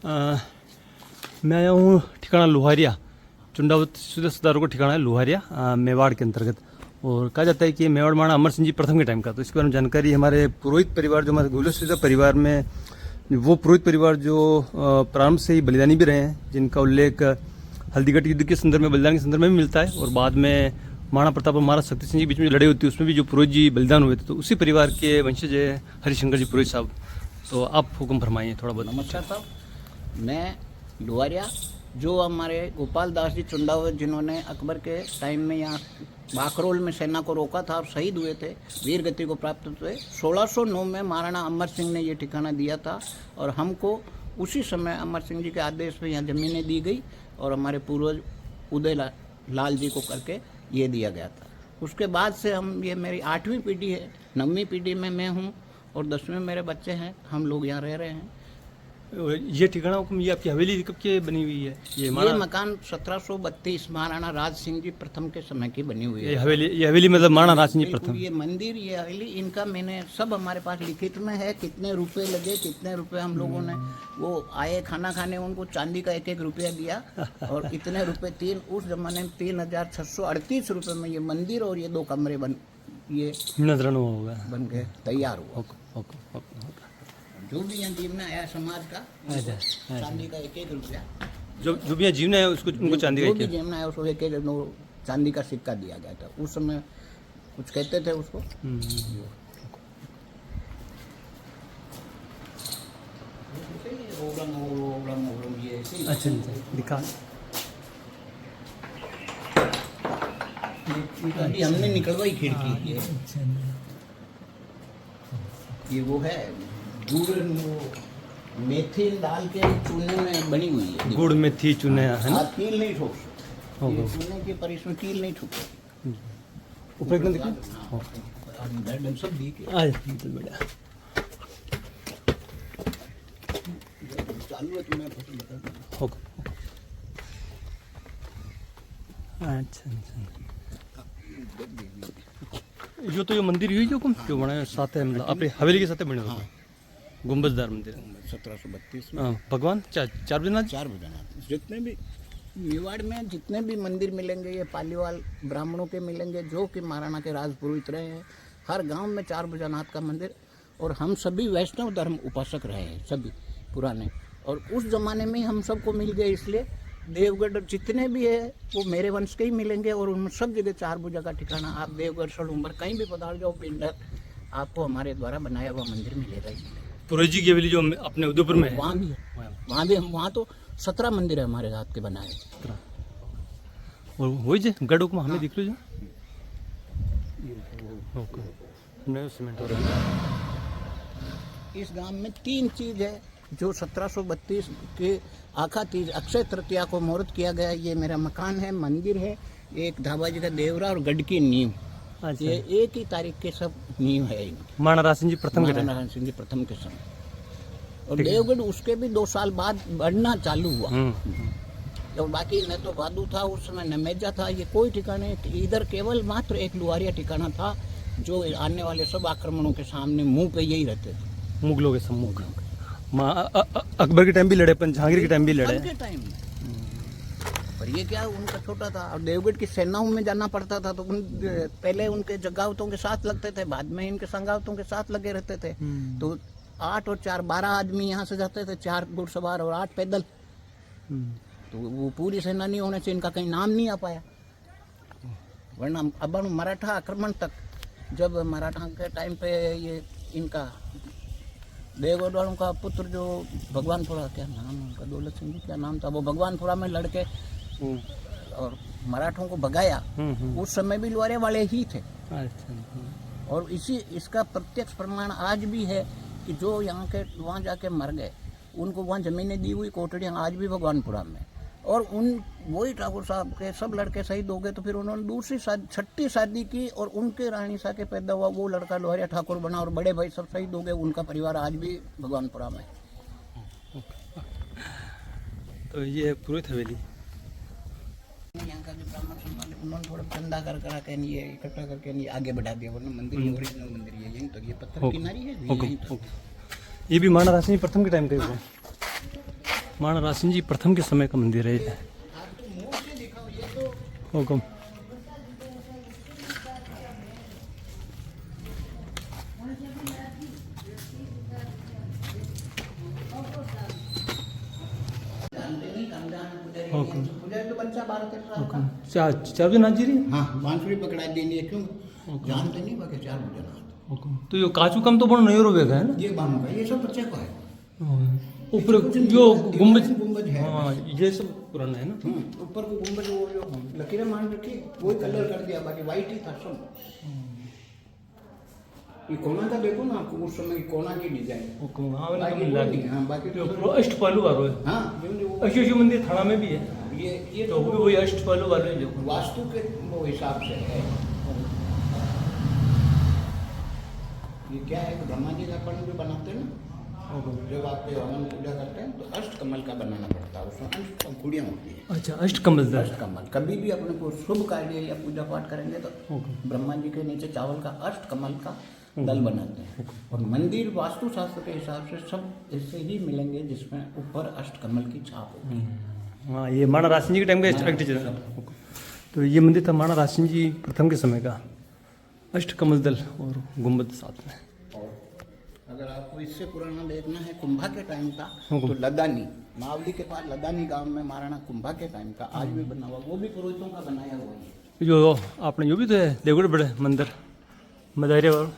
मैं आया हूँ ठिकाना लोहारिया, चुंडावत सुधारों का ठिकाना है लोहारिया, मेवाड़ के अंतर्गत। और कहा जाता है कि मेवाड़ माना अमर सिंह जी प्रथम के टाइम का, तो इसके बारे में जानकारी हमारे पुरोहित परिवार जो हमारे गुलसिदा परिवार में, वो पुरोहित परिवार जो प्रारंभ से ही बलिदानी भी रहे हैं, जिनका उल्लेख हल्दीघाटी युद्ध के संदर्भ में, बलिदान के संदर्भ में भी मिलता है। और बाद में महाराणा प्रताप और महाराज शक्ति सिंह के बीच में जो लड़ाई होती है उसमें भी जो पुरोहित जी बलिदान हुए थे, तो उसी परिवार के वंशज है हरिशंकर जी पुरोहित साहब। तो आप हुक्म फरमाइए थोड़ा बहुत। नमस्कार साहब, मैं लोहारिया, जो हमारे गोपाल दास जी चुंडावत जिन्होंने अकबर के टाइम में यहाँ बाकरोल में सेना को रोका था और शहीद हुए थे, वीर गति को प्राप्त हुए। 1609 में महाराणा अमर सिंह ने ये ठिकाना दिया था और हमको उसी समय अमर सिंह जी के आदेश पे यहाँ ज़मीनें दी गई और हमारे पूर्वज उदय लाल जी को करके ये दिया गया था। उसके बाद से हम, ये मेरी 8वीं पीढ़ी है, 9वीं पीढ़ी में मैं हूँ और 10वें मेरे बच्चे हैं। हम लोग यहाँ रह रहे हैं। ये ठिकाना ये आपकी हवेली कब की बनी हुई है? ये मकान 1732 महाराणा राज सिंह जी प्रथम के समय की बनी हुई है। ये हवेली मतलब महाराणा राज सिंह जी प्रथम। ये मंदिर, ये हवेली, इनका मैंने सब हमारे पास लिखित में है। कितने रुपए लगे, कितने रुपए हम लोगों ने, वो आए खाना खाने, उनको चांदी का 1-1 रुपया दिया और कितने रुपए, उस जमाने में 3638 रुपये में ये मंदिर और ये 2 कमरे ये बन के तैयार हुआ। जो भी यहाँ जीवना आया समाज का, चांदी का 1-1 रुपया, जो भी यहाँ जीवना है उसको, उनको चांदी का, जो भी जीवना है उसको 1-1 चांदी का सिक्का दिया गया था। उस समय कुछ कहते थे उसको। अच्छा दिखा, अभी हमने निकलवाई खिड़की। ये वो है गुड़ मेथी डाल के चूने में बनी हुई है। गुड़ मेथी चूने है ना? कील नहीं ठोक सकते, चूने के पर इसमें कील नहीं ठोक सकती। ऊपर एकदम दिखा सब दी के चालू है, तुम्हें बता दूं। अच्छा, तो ये मंदिर हुई जो बनाया साथ है, मतलब अपने हवेली के साथ बने हुए। हाँ। गुंबजदार मंदिर 1732 में। भगवान 4 भुजनाथ। जितने भी मेवाड़ में जितने भी मंदिर मिलेंगे, ये पालीवाल ब्राह्मणों के मिलेंगे जो कि महाराणा के राजपुरोहित रहे हैं। हर गांव में 4 भुजनाथ का मंदिर, और हम सभी वैष्णव धर्म उपासक रहे हैं सभी पुराने, और उस जमाने में हम सबको मिल गए। इसलिए देवगढ़ जितने भी है वो मेरे वंश के ही मिलेंगे और उनमें सब जगह 4 भुजा का ठिकाना। आप देवगढ़ सड़ूमर कहीं भी पधार जाओ, पिंडर आपको हमारे द्वारा बनाया हुआ मंदिर मिलेगा ही। पुरोहित जी की हवेली जो अपने उदयपुर में है, वहाँ भी है, वहाँ भी हम, वहाँ तो 17 मंदिर है हमारे हाथ के बनाए। और वही जे गढ़ में हमें दिख लो जो सीमेंट हो रहा है। इस गांव में 3 चीज है जो 1732 के आखा तीज अक्षय तृतीया को मुहूर्त किया गया। ये मेरा मकान है, मंदिर है, एक धाबा जी का देवरा और गढ़ की नींव। अच्छा। ये एक ही तारीख के सब नींव है। महाराणा राज सिंह जी प्रथम के समय, और देवगढ़ उसके भी 2 साल बाद बढ़ना चालू हुआ। और बाकी न तो भादू था उस समय, न मेजा था, ये कोई ठिकाने, इधर केवल मात्र एक लुहारिया ठिकाना था जो आने वाले सब आक्रमणों के सामने मुंह पे यही रहते थे। मुगलों के सम्मुख अकबर के टाइम भी लड़े, जहांगीर के टाइम भी लड़े। पर ये क्या, उनका छोटा था और देवगढ़ की सेनाओं में जाना पड़ता था, तो पहले उनके जगावतों के साथ लगते थे, बाद में इनके संगावतों के साथ लगे रहते थे। तो 8 और 4 12 आदमी यहाँ से जाते थे, 4 घुड़सवार और 8 पैदल। तो वो पूरी सेना नहीं होने से इनका कहीं नाम नहीं आ पाया। वरना अब मराठा आक्रमण तक, जब मराठा के टाइम पे ये इनका देवगढ़ वालों का पुत्र जो भगवानपुरा, क्या नाम उनका, दौलत सिंह जी क्या नाम था, वो भगवानपुरा में लड़के और मराठों को भगाया। उस समय भी लोहारिया वाले ही थे। और इसका प्रत्यक्ष प्रमाण आज भी है कि जो यहाँ के वहाँ जाके मर गए, उनको वहाँ जमीनें दी हुई कोठड़ियाँ आज भी भगवानपुरा में। और वही ठाकुर साहब के सब लड़के शहीद हो गए, तो फिर उन्होंने छठी शादी की और उनके रानी सा के पैदा हुआ वो लड़का लोहारिया ठाकुर बना, और बड़े भाई सब शहीद हो गए। उनका परिवार आज भी भगवानपुरा में। तो ये पुरोहित हवेली, यहाँ का जो ब्राह्मण समाज, उन्होंने थोड़ा चंदा करा के ये इकट्ठा करके नहीं आगे बढ़ा दिया, वरना मंदिर ओरिजिनल मंदिर ये यहीं तक, ये पत्थर किनारी है। ये भी महाराणा राज सिंह प्रथम के टाइम का महाराणा रासिन जी प्रथम के समय का मंदिर है ये। हुकुम। हुकुम। पुजारी तो बच्चा 12-13 साल का। चार नाथ जी री। हाँ बांसुरी पकड़ा देनी है क्यों जानते नहीं बाकी 4 बजे हुकुम। तो यो काचू कम तो बड़ो नयो रोवेगा है ना। ये बांधू का ये सब बच्चे को है। ऊपर यो गुम्बज। गुम्बज है। हाँ ये सब पुराना है ना। ऊपर को गुम्बज वो जो लकीरें मान रखी वही कलर कर दिया बाकी वाइट ही था सब। ये कोना का देखो ना आपको उस समय की कोना की डिजाइन। हुकुम। हाँ मैंने बाकी मिला कोई नहीं, हाँ बाकी यो पूरा अष्टपालू वालो है। हाँ वो अशोक मंदिर थाना में भी है। ये तो भी वही अष्टपालू वाले हैं जो। वास्तु के वो हिसाब से है। ये क्या है कि ब्रह्मा जी का अपन जो बनाते हैं ना जब आप हवन पूजा करते हैं तो अष्ट कमल का बनाना पड़ता है उसमें अष्ट पंखुड़ियाँ होती हैं। अच्छा अष्टकमल दल। अष्ट कमल कभी भी अपने को शुभ कार्य या पूजा पाठ करेंगे तो ब्रह्मा जी के नीचे चावल का अष्ट कमल का दल बनाते हैं। और मंदिर वास्तु शास्त्र के हिसाब से सब ऐसे ही मिलेंगे जिसमें ऊपर अष्ट कमल की छाप होगी। हाँ ये महाराणा रासिन जी के टाइम का आर्किटेक्चर है। तो ये मंदिर था महाराणा रासिन जी प्रथम के समय का। अष्टकमल दल और गुम्बद साथ में। और अगर आपको इससे पुराना देखना है कुंभा के टाइम का तो लदानी मावली के पास लदानी गांव में महाराणा कुंभा के टाइम का आज भी बना हुआ वो भी पुरोहितों का बनाया हुआ है। जो आपने जो भी तो है देवगढ़ बड़े मंदिर मदारी वाला